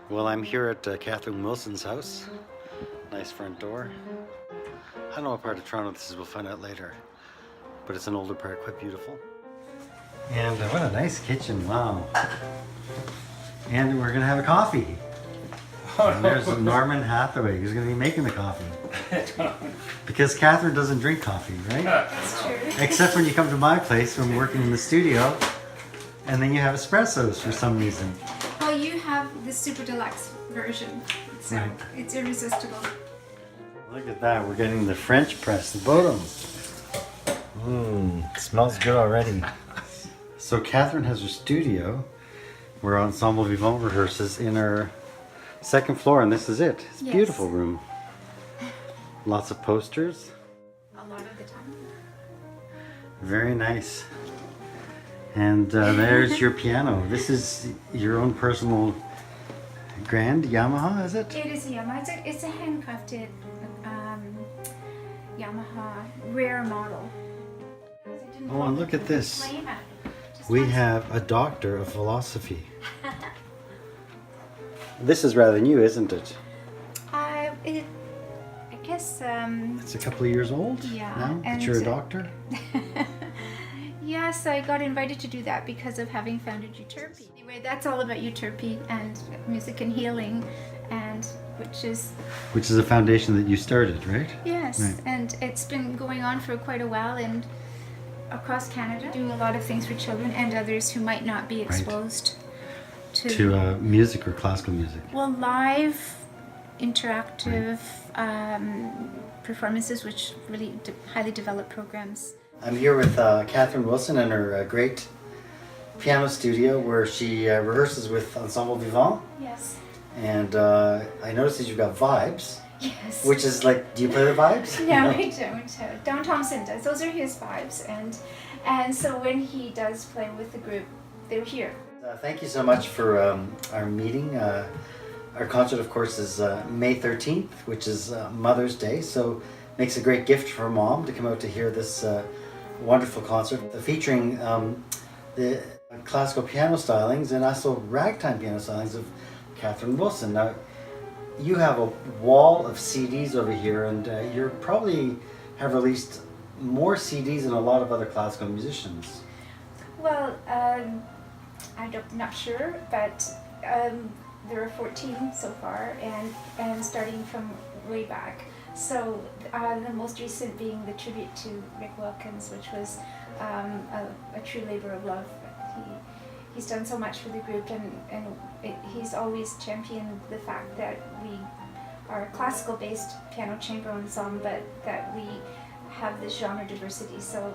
Well, I'm here at Catherine Wilson's house. Nice front door. I don't know what part of Toronto this is, we'll find out later. But it's an older part, quite beautiful. And what a nice kitchen, wow. And we're gonna have a coffee. And there's Norman Hathaway, who's gonna be making the coffee. Because Catherine doesn't drink coffee, right? That's true. Except when you come to my place when we're working in the studio, and then you have espressos for some reason. Well, you have the super deluxe version, so Right. it's irresistible. Look at that, we're getting the French press, the bottom. Smells good already. So Catherine has her studio where Ensemble Vivant rehearses in her second floor, and this is it. It's a Yes. beautiful room. Lots of posters. A lot of the time. Very nice. And there's your piano. This is your own personal grand Yamaha, is it? It is a Yamaha. It's a handcrafted Yamaha rare model. Oh, and look at this. We have a doctor of philosophy. This is rather new, isn't it? I guess. It's a couple of years old Yeah, now that and you're a doctor. Yes, I got invited to do that because of having founded Euterpe. Anyway, that's all about Euterpe and music and healing, and which is Which is a foundation that you started, right? yes, Right. and it's been going on for quite a while and across Canada, doing a lot of things for children and others who might not be exposed To music or classical music. well, live, interactive performances, which really highly developed programs. I'm here with Catherine Wilson in her great piano studio where she rehearses with Ensemble Vivant. Yes. And I noticed that you've got vibes, Yes. which is like, do you play the vibes? No, I don't. Don Thompson does. Those are his vibes, and so when he does play with the group, they're here. Thank you so much for our meeting. Our concert, of course, is May 13th, which is Mother's Day, so makes a great gift for mom to come out to hear this wonderful concert, featuring the classical piano stylings and also ragtime piano stylings of Catherine Wilson. Now, you have a wall of CDs over here, and you probably have released more CDs than a lot of other classical musicians. Well, I'm not sure, but there are 14 so far, and starting from way back. So the most recent being the tribute to Rick Wilkins, which was a true labor of love. He's done so much for the group, and he's always championed the fact that we are a classical-based piano chamber ensemble, but that we have this genre diversity. So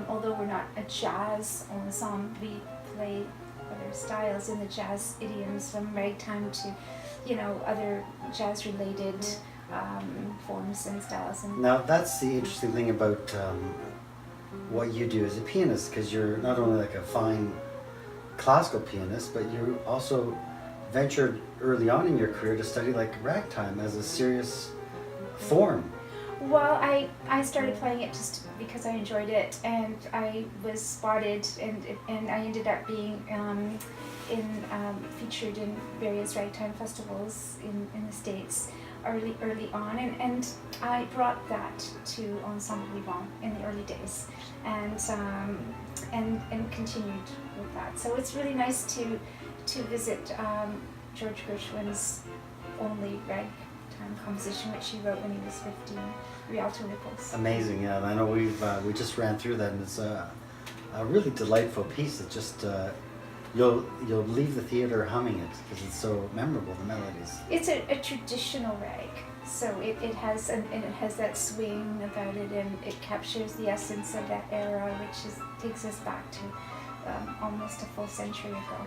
although we're not a jazz ensemble, we play other styles in the jazz idioms, from ragtime to, other jazz-related forms and styles. And Now, that's the interesting thing about what you do as a pianist, because you're not only like a fine classical pianist, but you also ventured early on in your career to study like ragtime as a serious form. well, I started playing it just because I enjoyed it, and I was spotted, and I ended up being featured in various ragtime festivals in the States early on, and I brought that to Ensemble Vivant in the early days, and continued with that. So it's really nice to visit George Gershwin's only ragtime composition, which he wrote when he was 15, Rialto Ripples. Amazing, yeah. And I know we just ran through that, and it's a really delightful piece that just you'll leave the theater humming it because it's so memorable, the melodies. It's a traditional rag, so it has that swing about it, and it captures the essence of that era, which takes us back to almost a full century ago.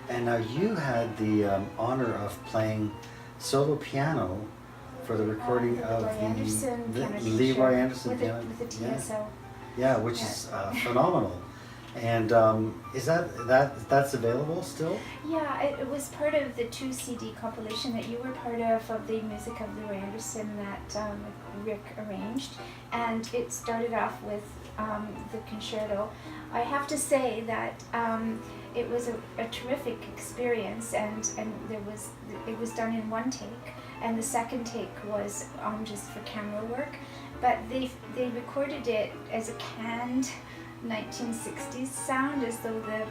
And now you had the honor of playing solo piano for the recording of the Leroy Anderson piano. With the TSO. Yeah, which is phenomenal. And is that's available still? Yeah, it was part of the 2 CD compilation that you were part of the music of Leroy Anderson that Rick arranged, and it started off with the concerto. I have to say that it was a terrific experience, and it was done in one take, and the second take was just for camera work, but they recorded it as a canned 1960s sound, as though the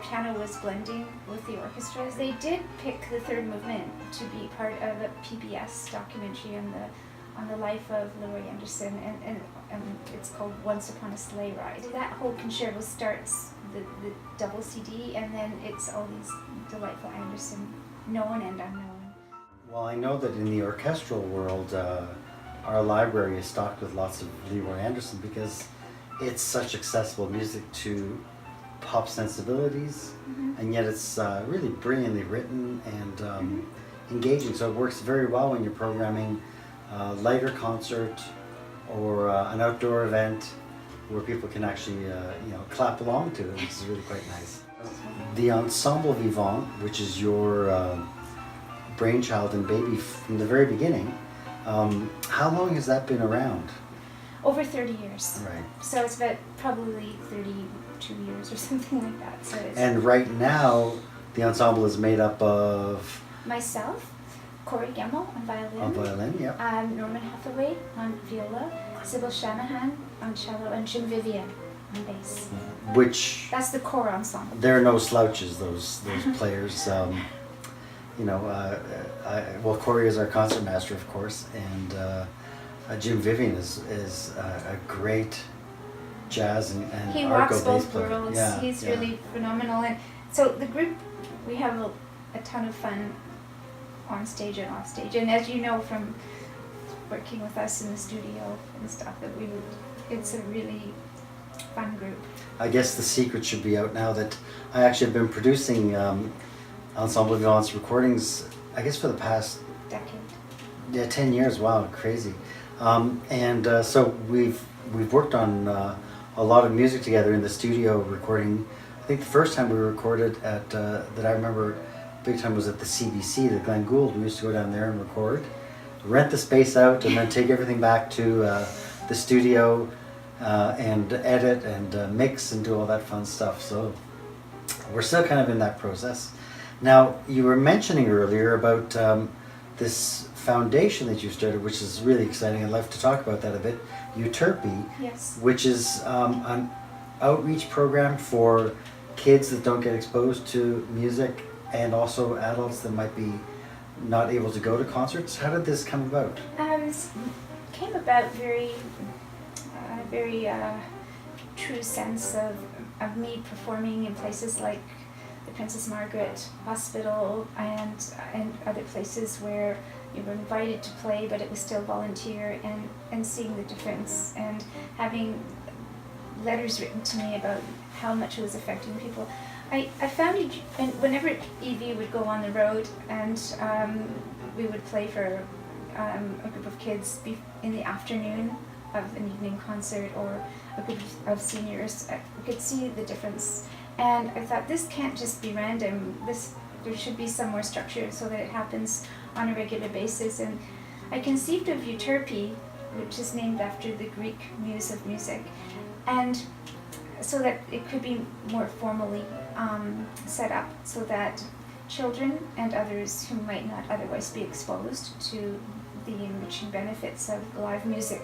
piano was blending with the orchestra. They did pick the third movement to be part of a PBS documentary on the life of Leroy Anderson, and it's called Once Upon a Sleigh Ride. That whole concerto starts the double CD, and then it's all these delightful Anderson, known and unknown. Well, I know that in the orchestral world, our library is stocked with lots of Leroy Anderson because it's such accessible music to pop sensibilities, and yet it's really brilliantly written and engaging. So it works very well when you're programming a lighter concert or an outdoor event where people can actually clap along to it, which is really quite nice. The Ensemble Vivant, which is your brainchild and baby from the very beginning, how long has that been around? Over 30 years. Right. So it's about probably 32 years or something like that. So it's And right now, the ensemble is made up of myself, Corey Gemmell on violin. On violin, yep. Norman Hathaway on viola, Sybil Shanahan on cello, and Jim Vivian on bass. Which That's the core ensemble. they're no slouches, those players. Well, Corey is our concertmaster, of course, and Jim Vivian is a great jazz and He arco walks bass both player. worlds. Yeah, He's yeah. really phenomenal. And so the group, we have a ton of fun on stage and off stage. And as you know from working with us in the studio and stuff, that it's a really fun group. I guess the secret should be out now that I actually have been producing Ensemble Vivant's recordings, I guess for the past Decade. 10 years. Wow, crazy. So we've worked on a lot of music together in the studio recording. I think the first time we recorded at that I remember big time was at the CBC, the Glenn Gould. We used to go down there and record, rent the space out, and then take everything back to the studio and edit and mix and do all that fun stuff. So we're still kind of in that process. Now, you were mentioning earlier about this foundation that you started, which is really exciting. I'd love to talk about that a bit. Euterpe, Yes. which is an outreach program for kids that don't get exposed to music and also adults that might be not able to go to concerts. How did this come about? This came about very true sense of me performing in places like the Princess Margaret Hospital and other places where you were invited to play, but it was still volunteer, and seeing the difference and having letters written to me about how much it was affecting people. I found it, and whenever Evie would go on the road and we would play for a group of kids in the afternoon of an evening concert or a group of seniors, we could see the difference. And I thought, this can't just be random. There should be some more structure so that it happens on a regular basis. And I conceived of Euterpe, which is named after the Greek muse of music, and so that it could be more formally set up so that children and others who might not otherwise be exposed to the enriching benefits of live music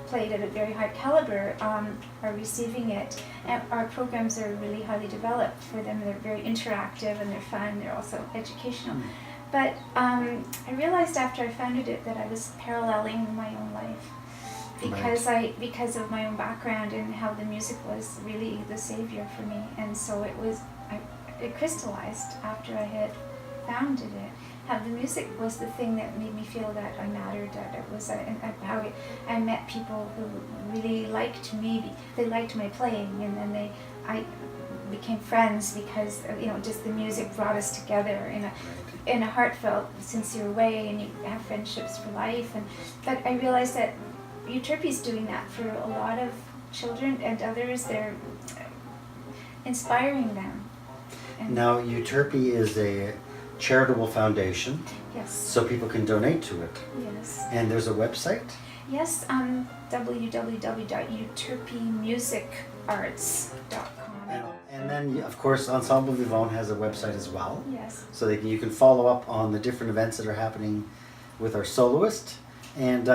played at a very high caliber are receiving it. And our programs are really highly developed for them. They're very interactive and they're fun. They're also educational. But I realized after I founded it that I was paralleling my own life because of my own background and how the music was really the savior for me. And so it crystallized after I had founded it. How the music was the thing that made me feel that I mattered, that it was how I met people who really liked me. They liked my playing, and then I became friends because just the music brought us together in a heartfelt, sincere way, and you have friendships for life. But I realized that Euterpe's doing that for a lot of children and others. They're inspiring them. And Now, Euterpe is a charitable foundation, yes. so people can donate to it. Yes. And there's a website? Yes, www.euterpemusicarts.com. And And then, of course, Ensemble Vivant has a website as well. Yes. So that you can follow up on the different events that are happening with our soloist. And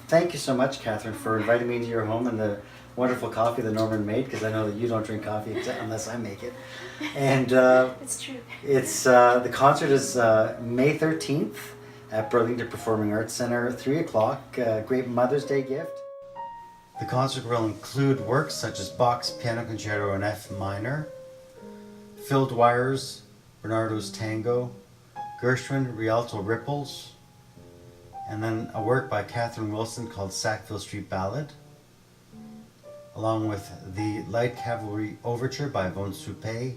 thank you so much, Catherine, for inviting me into your home and the wonderful coffee that Norman made, because I know that you don't drink coffee unless I make it. And It's true. it's the concert is May 13th at Burlington Performing Arts Center, 3 o'clock. Great Mother's Day gift. The concert will include works such as Bach's Piano Concerto in F minor, Phil Dwyer's Bernardo's Tango, Gershwin Rialto Ripples, and then a work by Catherine Wilson called Sackville Street Ballad, along with the Light Cavalry Overture by Von Suppé,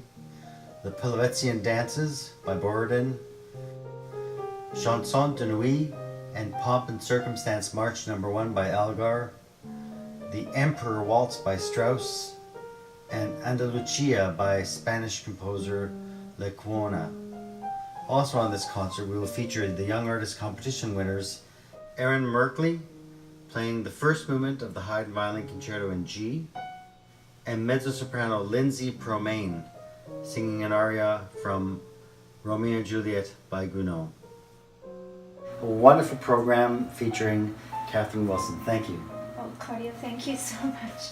the Pilovetzian Dances by Borodin, Chanson de Nuit and Pomp and Circumstance March No. 1 by Elgar, the Emperor Waltz by Strauss, and Andalucia by Spanish composer Lecuona. Also on this concert, we will feature the Young Artist Competition winners, Erin Merkley, playing the first movement of the Haydn Violin Concerto in G, and mezzo-soprano Lindsay Promain, singing an aria from Romeo and Juliet by Gounod. A wonderful program featuring Catherine Wilson. Thank you. Oh, Claudia, thank you so much.